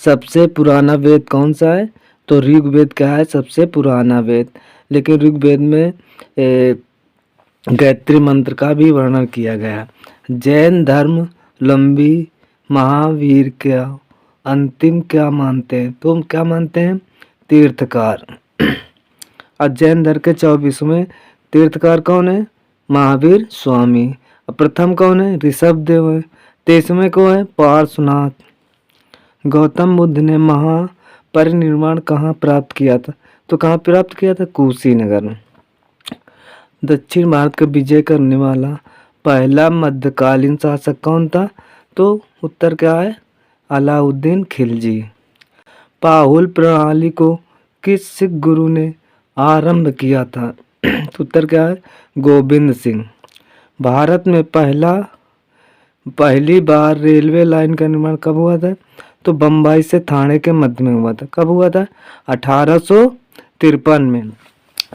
सबसे पुराना वेद कौन सा है? तो ऋग्वेद क्या है सबसे पुराना वेद। लेकिन ऋग्वेद में गायत्री मंत्र का भी वर्णन किया गया। जैन धर्म लंबी महावीर क्या अंतिम क्या मानते हैं? तो हम क्या मानते हैं? तीर्थकार। और जैन धर्म के 24वें तीर्थकार कौन है? महावीर स्वामी। और प्रथम कौन है? ऋषभ देव है। 23वें कौन है? पार्श्वनाथ। गौतम बुद्ध ने महापरिनिर्वाण कहाँ प्राप्त किया था? तो कहाँ प्राप्त किया था? कुशीनगर में। दक्षिण भारत का विजय करने वाला पहला मध्यकालीन शासक कौन था? तो उत्तर क्या है? अलाउद्दीन खिलजी। पाहुल प्रणाली को किस सिख गुरु ने आरंभ किया था? तो उत्तर क्या है? गोविंद सिंह। भारत में पहली बार रेलवे लाइन का निर्माण कब हुआ था? तो बम्बई से थाने के मध्य में हुआ था। कब हुआ था? 1853 में।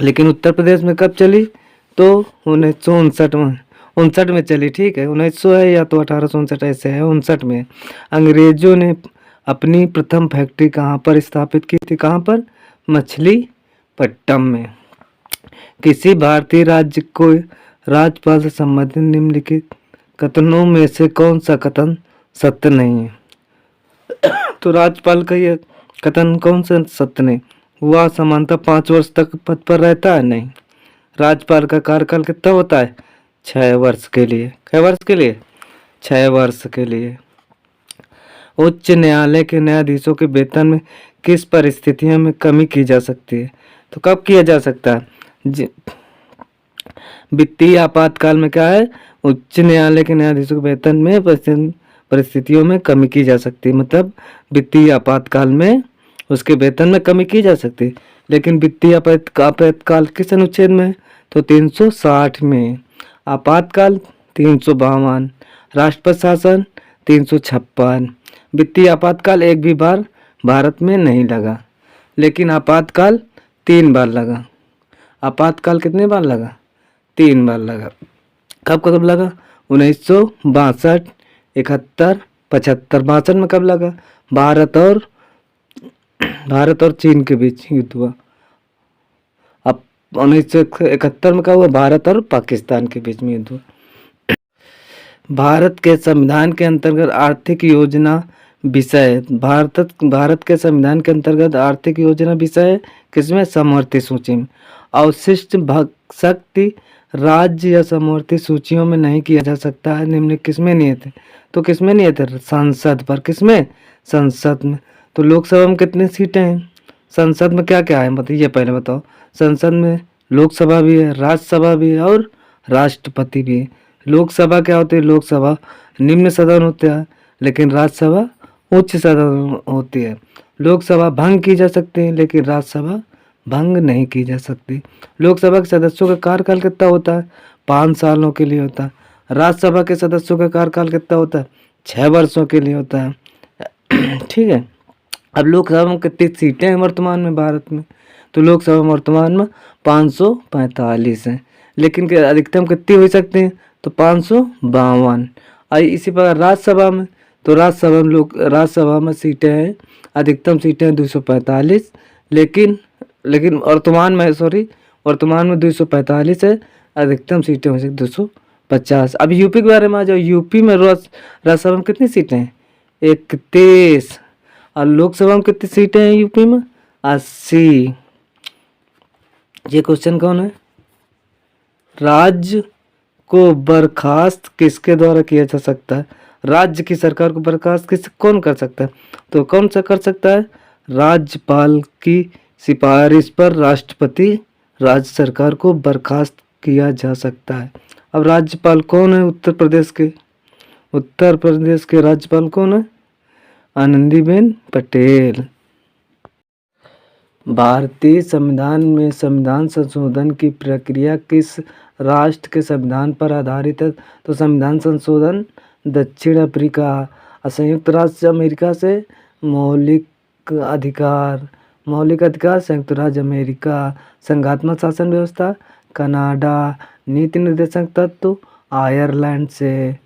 लेकिन उत्तर प्रदेश में कब चली? तो 1959 में चली। ठीक है, 1900 है या तो 1859 ऐसे है, 59 में। अंग्रेजों ने अपनी प्रथम फैक्ट्री कहाँ पर स्थापित की थी? कहाँ पर? मछलीपट्टनम में। किसी भारतीय राज्य को राज्यपाल से संबंधित निम्नलिखित कथनों में से कौन सा कथन सत्य नहीं है? तो राज्यपाल का ये कथन कौन सा सत्य नहीं? वह समानतः 5 वर्ष तक पद पर रहता है? नहीं। राज्यपाल का कार्यकाल कितना होता है? 6 वर्ष के लिए। कै वर्ष के लिए? 6 वर्ष के लिए। उच्च न्यायालय के न्यायाधीशों के वेतन में किस परिस्थितियों में कमी की जा सकती है? तो कब किया जा सकता है? वित्तीय आपातकाल में क्या है? उच्च न्यायालय के न्यायाधीशों के वेतन में परिस्थितियों में कमी की जा सकती है। मतलब वित्तीय आपातकाल में उसके वेतन में कमी की जा सकती है। लेकिन वित्तीय आपातकाल किस अनुच्छेद में? तो 360 में। आपातकाल 352। राष्ट्रपति शासन 356। वित्तीय आपातकाल एक भी बार भारत में नहीं लगा, लेकिन आपातकाल 3 बार लगा। आपातकाल कितने बार लगा? 3 बार लगा। कब कब लगा? 1962, 71, 75। 62 में कब लगा? भारत और चीन के बीच युद्ध हुआ। अब 1971 में क्या हुआ? भारत और पाकिस्तान के बीच में युद्ध हुआ। भारत के संविधान के अंतर्गत आर्थिक योजना विषय भारत के संविधान के अंतर्गत आर्थिक योजना विषय किसमें? समवर्ती सूची में। अवशिष्ट शक्ति राज्य या समवर्ती सूचियों में नहीं किया जा सकता है। निम्न किसमें नियत है? तो किसमें नियत है? संसद पर। किसमें? संसद में। तो लोकसभा में कितनी सीटें हैं? संसद में क्या क्या है मतलब ये पहले बताओ। संसद में लोकसभा भी है, राज्यसभा भी है और राष्ट्रपति भी है। लोकसभा क्या होती है? लोकसभा निम्न सदन होता है, लेकिन राज्यसभा उच्च सदन होती है। लोकसभा भंग की जा सकती है, लेकिन राज्यसभा भंग नहीं की जा सकती। लोकसभा के सदस्यों का कार्यकाल कितना होता है? 5 सालों के लिए होता है। राज्यसभा के सदस्यों का कार्यकाल कितना होता है? 6 वर्षों के लिए होता है। ठीक है। अब लोकसभा में कितनी सीटें हैं वर्तमान में भारत में? तो लोकसभा में वर्तमान में 545 हैं, लेकिन अधिकतम कितनी हो सकती हैं? तो 552। और इसी प्रकार राज्यसभा में, तो राज्यसभा में सीटें हैं, अधिकतम सीटें 245, लेकिन वर्तमान में 245 है, अधिकतम सीटें हो सकती 250। अब यूपी के बारे में आ जाओ। यूपी में राज्यसभा में कितनी सीटें हैं? 31। और लोकसभा में कितनी सीटें हैं यूपी में? 80। ये क्वेश्चन कौन है? राज्य को बर्खास्त किसके द्वारा किया जा सकता है? राज्य की सरकार को बर्खास्त कौन कर सकता है? तो कौन सा कर सकता है? राज्यपाल की सिफारिश पर राष्ट्रपति राज्य सरकार को बर्खास्त किया जा सकता है। अब राज्यपाल कौन है उत्तर प्रदेश के? उत्तर प्रदेश के राज्यपाल कौन है? आनंदीबेन पटेल। भारतीय संविधान में संविधान संशोधन की प्रक्रिया किस राष्ट्र के संविधान पर आधारित है? तो संविधान संशोधन दक्षिण अफ्रीका और संयुक्त राज्य अमेरिका से मौलिक अधिकार संयुक्त राज्य अमेरिका। संघात्मक शासन व्यवस्था कनाडा। नीति निर्देशक तत्व आयरलैंड से।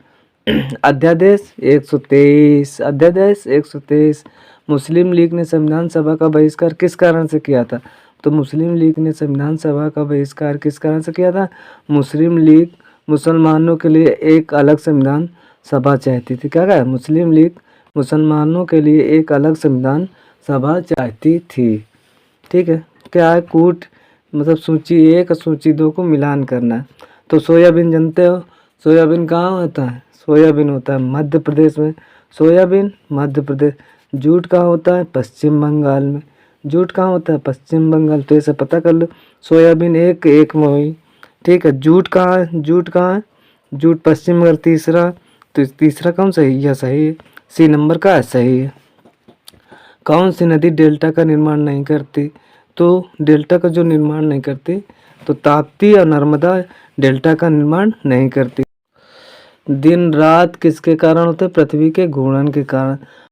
अध्यादेश 123, अध्यादेश 123। मुस्लिम लीग ने संविधान सभा का बहिष्कार किस कारण से किया था? तो मुस्लिम लीग ने संविधान सभा का बहिष्कार किस कारण से किया था? मुस्लिम लीग मुसलमानों के लिए एक अलग संविधान सभा चाहती थी। क्या कहा? मुस्लिम लीग मुसलमानों के लिए एक अलग संविधान सभा चाहती थी। ठीक है। क्या है? कूट मतलब सूची 1 और सूची 2 को मिलान करना है। तो सोयाबीन जानते हो, सोयाबीन कहाँ होता है? सोयाबीन होता है मध्य प्रदेश में, सोयाबीन मध्य प्रदेश। जूट कहाँ होता है? पश्चिम बंगाल में। जूट कहाँ होता है? पश्चिम बंगाल। तो ऐसे पता कर लो, सोयाबीन एक में हुई। ठीक है। जूट कहाँ है? जूट कहाँ है? जूट पश्चिम बंगाल। तीसरा, तो तीसरा कौन सही? यह सही है। सी नंबर का है, सही है। कौन सी नदी डेल्टा का निर्माण नहीं करती? तो डेल्टा का जो निर्माण नहीं करती, तो ताप्ती और नर्मदा डेल्टा का निर्माण नहीं करती। दिन रात किसके कारण होते? पृथ्वी के घूर्णन के कारण।